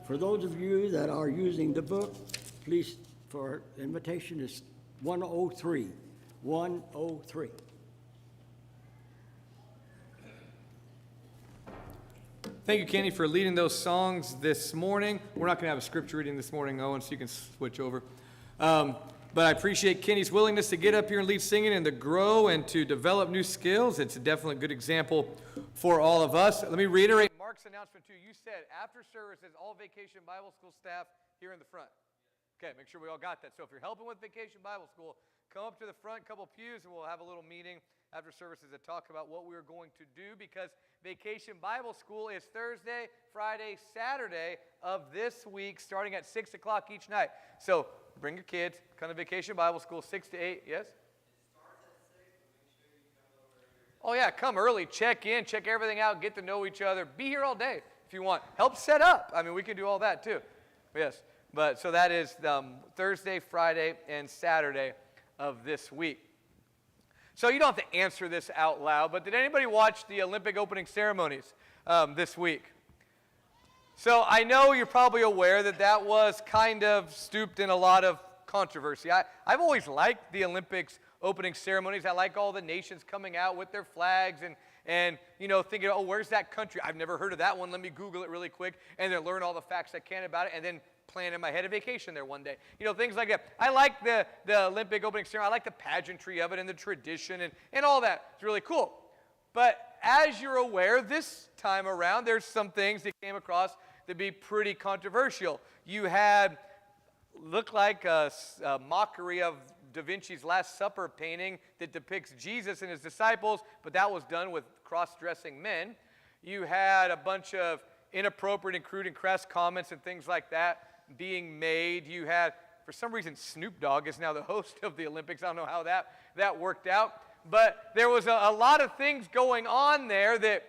For those of you that are using the book, please, for invitation is 103. 103. Thank you, Kenny, for leading those songs this morning. We're not going to have a scripture reading this morning, Owen, so you can switch over. But I appreciate Kenny's willingness to get up here and lead singing and to grow and to develop new skills. It's definitely a good example for all of us. Let me reiterate Mark's announcement to you. You said after services, all Vacation Bible School staff here in the front. Okay, make sure we all got that. So if you're helping with Vacation Bible School, come up to the front, couple pews, and we'll have a little meeting after services to talk about what we're going to do, because Vacation Bible School is Thursday, Friday, Saturday of this week, starting at 6 o'clock each night. So bring your kids, come to Vacation Bible School, 6 to 8, yes? Oh yeah, come early, check in, check everything out, get to know each other. Be here all day if you want. Help set up. I mean, we can do all that too. Yes, but so that is Thursday, Friday, and Saturday of this week. So you don't have to answer this out loud, but did anybody watch the Olympic opening ceremonies this week? So I know you're probably aware that that was kind of stooped in a lot of controversy. I've always liked the Olympics opening ceremonies. I like all the nations coming out with their flags and you know, thinking, oh, where's that country? I've never heard of that one. Let me Google it really quick and then learn all the facts I can about it and then plan in my head a vacation there one day. You know, things like that. I like the Olympic opening ceremony. I like the pageantry of it and the tradition and all that. It's really cool. But as you're aware, this time around, there's some things that came across that be pretty controversial. You had, looked like a mockery of Da Vinci's Last Supper painting that depicts Jesus and his disciples, but that was done with cross-dressing men. You had a bunch of inappropriate and crude and crass comments and things like that being made. You had, for some reason, Snoop Dogg is now the host of the Olympics. I don't know how that worked out. But there was a lot of things going on there that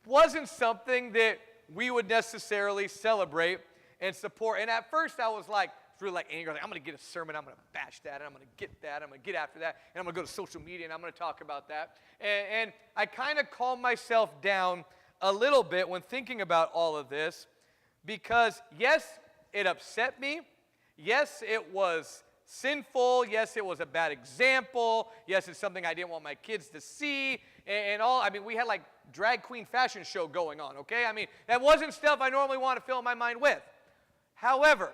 wasn't something that we would necessarily celebrate and support. And at first I was like, really like angry, like, I'm going to get a sermon, I'm going to bash that, and I'm going to get that, I'm going to get after that, and I'm going to go to social media, and I'm going to talk about that. And I kind of calmed myself down a little bit when thinking about all of this, because yes, it upset me. Yes, it was sinful. Yes, it was a bad example. Yes, it's something I didn't want my kids to see, and all. I mean, we had like drag queen fashion show going on, okay? I mean, that wasn't stuff I normally want to fill my mind with. However,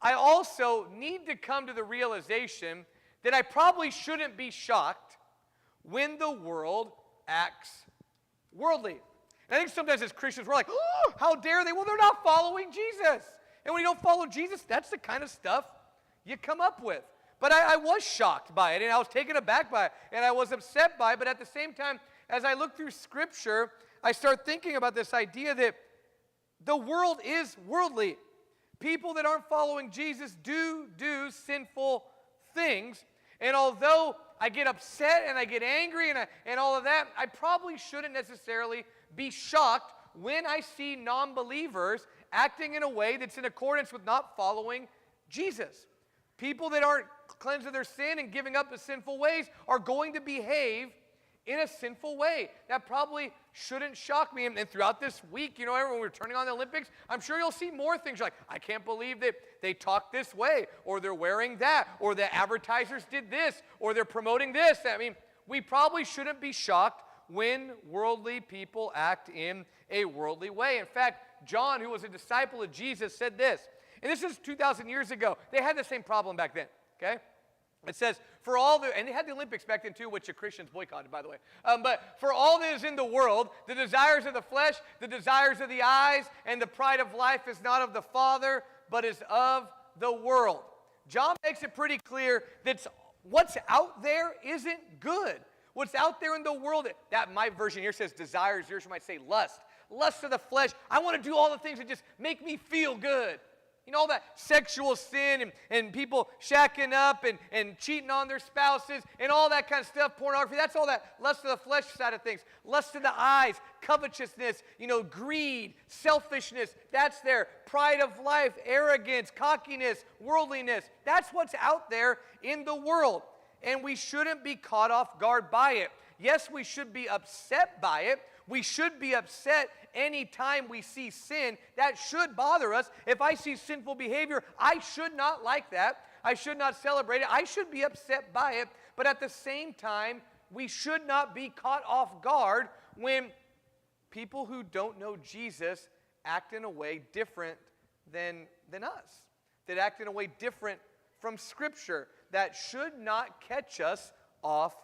I also need to come to the realization that I probably shouldn't be shocked when the world acts worldly. And I think sometimes as Christians, we're like, oh, how dare they? Well, they're not following Jesus. And when you don't follow Jesus, that's the kind of stuff you come up with. But I was shocked by it, and I was taken aback by it, and I was upset by it. But at the same time, as I look through Scripture, I start thinking about this idea that the world is worldly. People that aren't following Jesus do sinful things. And although I get upset and I get angry and all of that, I probably shouldn't necessarily be shocked when I see non-believers acting in a way that's in accordance with not following Jesus. People that aren't cleansed of their sin and giving up the sinful ways are going to behave in a sinful way. That probably shouldn't shock me. And throughout this week, you know, when we're turning on the Olympics, I'm sure you'll see more things like, I can't believe that they talk this way, or they're wearing that, or the advertisers did this, or they're promoting this. I mean, we probably shouldn't be shocked when worldly people act in a worldly way. In fact, John, who was a disciple of Jesus, said this, and this is 2,000 years ago. They had the same problem back then, okay? It says, and they had the Olympics back then too, which the Christians boycotted, by the way. But for all that is in the world, the desires of the flesh, the desires of the eyes, and the pride of life is not of the Father, but is of the world. John makes it pretty clear that what's out there isn't good. What's out there in the world, that my version here says desires, yours might say lust. Lust of the flesh. I want to do all the things that just make me feel good. You know, all that sexual sin and people shacking up and cheating on their spouses and all that kind of stuff, pornography, that's all that lust of the flesh side of things. Lust of the eyes, covetousness, greed, selfishness, that's there. Pride of life, arrogance, cockiness, worldliness. That's what's out there in the world. And we shouldn't be caught off guard by it. Yes, we should be upset by it. We should be upset any time we see sin, that should bother us. If I see sinful behavior, I should not like that. I should not celebrate it. I should be upset by it. But at the same time, we should not be caught off guard when people who don't know Jesus act in a way different than us, that act in a way different from Scripture. That should not catch us off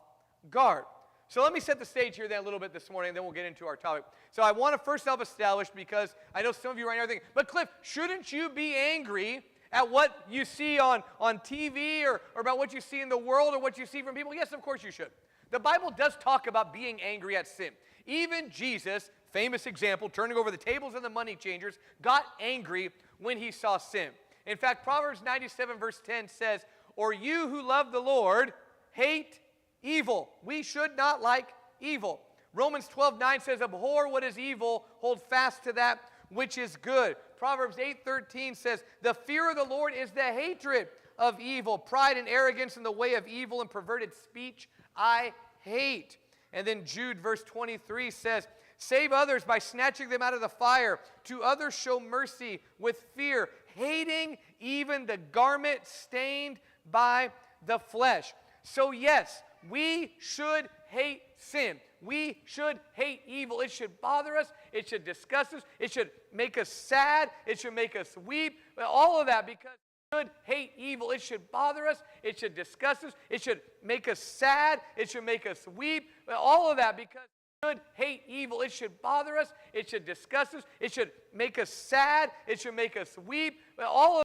guard. So let me set the stage here then a little bit this morning, and then we'll get into our topic. So I want to first establish, because I know some of you right now are thinking, but Cliff, shouldn't you be angry at what you see on TV or about what you see in the world or what you see from people? Yes, of course you should. The Bible does talk about being angry at sin. Even Jesus, famous example, turning over the tables and the money changers, got angry when he saw sin. In fact, Proverbs 97 verse 10 says, "Or you who love the Lord hate evil." We should not like evil. Romans 12:9 says, "Abhor what is evil, hold fast to that which is good." Proverbs 8:13 says, "The fear of the Lord is the hatred of evil. Pride and arrogance in the way of evil and perverted speech I hate." And then Jude verse 23 says, "Save others by snatching them out of the fire. To others show mercy with fear, hating even the garment stained by the flesh." So yes, we should hate sin. We should hate evil. It should bother us. It should disgust us. It should make us sad. It should make us weep. All of that because we should hate evil. It should bother us. It should disgust us. It should make us sad. It should make us weep. All of that because we should hate evil. It should bother us. It should disgust us. It should make us sad. It should make us weep. All of